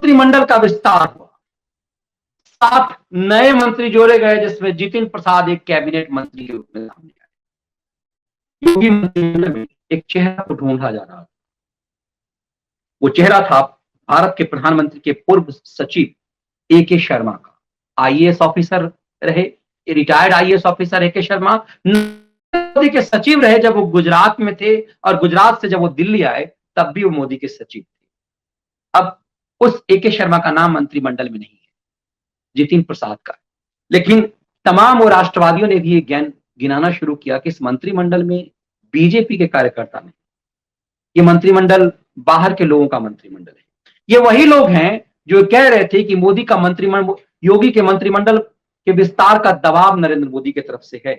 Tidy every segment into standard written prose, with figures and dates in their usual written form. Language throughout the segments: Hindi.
मंत्रिमंडल का विस्तार हुआ, 7 नए मंत्री जोड़े गए, जिसमें जितिन प्रसाद एक कैबिनेट मंत्री के रूप में सामने आए। योगी मंत्रिमंडल में एक चेहरा को ढूंढा जा रहा था। वो चेहरा था भारत के प्रधानमंत्री के पूर्व सचिव ए के शर्मा का। आईएएस ऑफिसर रहे, रिटायर्ड आईएएस ऑफिसर ए के शर्मा मोदी के सचिव रहे जब वो गुजरात में थे, और गुजरात से जब वो दिल्ली आए तब भी वो मोदी के सचिव थे। अब उस ए के शर्मा का नाम मंत्रिमंडल में नहीं है, जितिन प्रसाद का। लेकिन तमाम वो राष्ट्रवादियों ने भी ये गिनाना शुरू किया कि इस मंत्रिमंडल में बीजेपी के कार्यकर्ता नहीं, ये मंत्रिमंडल बाहर के लोगों का मंत्रिमंडल है। ये वही लोग हैं जो कह रहे थे कि मोदी का मंत्रिमंडल, योगी के मंत्रिमंडल के विस्तार का दबाव नरेंद्र मोदी की तरफ से है,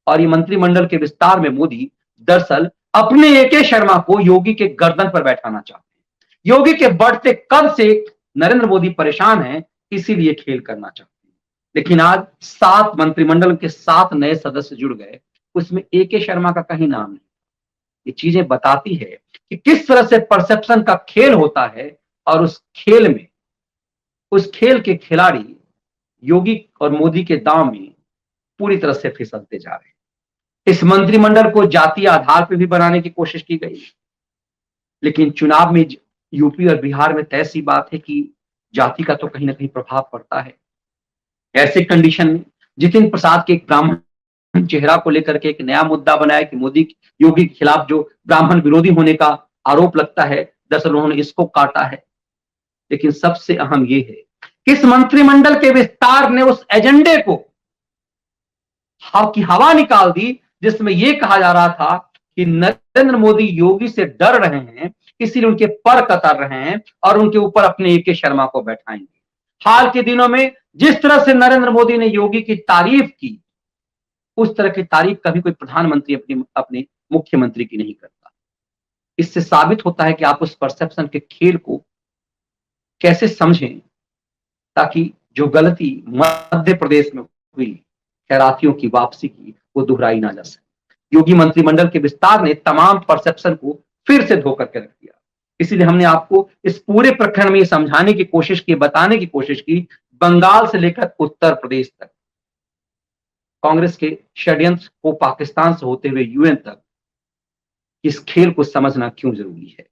और ये मंत्रिमंडल के विस्तार में मोदी दरअसल अपने ए के शर्मा को योगी के गर्दन पर बैठाना चाहते हैं। योगी के बढ़ते कद से नरेंद्र मोदी परेशान हैं, इसीलिए खेल करना चाहते हैं। लेकिन आज 7 मंत्रिमंडल के 7 नए सदस्य जुड़ गए, उसमें ए के शर्मा का कहीं नाम नहीं। ये चीजें बताती है कि किस तरह से परसेप्शन का खेल होता है, और उस खेल के खिलाड़ी योगी और मोदी के दांव में पूरी तरह से फिसलते जा रहे हैं। इस मंत्रिमंडल को जातीय आधार पर भी बनाने की कोशिश की गई, लेकिन चुनाव में यूपी और बिहार में तय सी बात है कि जाति का तो कहीं ना कहीं प्रभाव पड़ता है। ऐसे कंडीशन में जितिन प्रसाद के एक ब्राह्मण चेहरा को लेकर के एक नया मुद्दा बनाया कि मोदी योगी के खिलाफ जो ब्राह्मण विरोधी होने का आरोप लगता है, दरअसल उन्होंने इसको काटा है। लेकिन सबसे अहम ये है कि इस मंत्रिमंडल के विस्तार ने उस एजेंडे को की हवा निकाल दी, जिसमें यह कहा जा रहा था कि नरेंद्र मोदी योगी से डर रहे हैं, इसीलिए उनके पर कतर रहे हैं और उनके ऊपर अपने ए के शर्मा को बैठाएंगे। हाल के दिनों में जिस तरह से नरेंद्र मोदी ने योगी की तारीफ की, उस तरह की तारीफ कभी कोई प्रधानमंत्री अपने मुख्यमंत्री की नहीं करता। इससे साबित होता है कि आप उस परसेप्शन के खेल को कैसे समझें, ताकि जो गलती मध्य प्रदेश में हुई खैरातियों की वापसी की, वो दोहराई ना जा सके। योगी मंत्रिमंडल के विस्तार ने तमाम परसेप्शन को फिर से धो करके रख दिया। इसीलिए हमने आपको इस पूरे प्रकरण में ये समझाने की कोशिश की, बताने की कोशिश की, बंगाल से लेकर उत्तर प्रदेश तक कांग्रेस के षड्यंत्र को पाकिस्तान से होते हुए यूएन तक, इस खेल को समझना क्यों जरूरी है।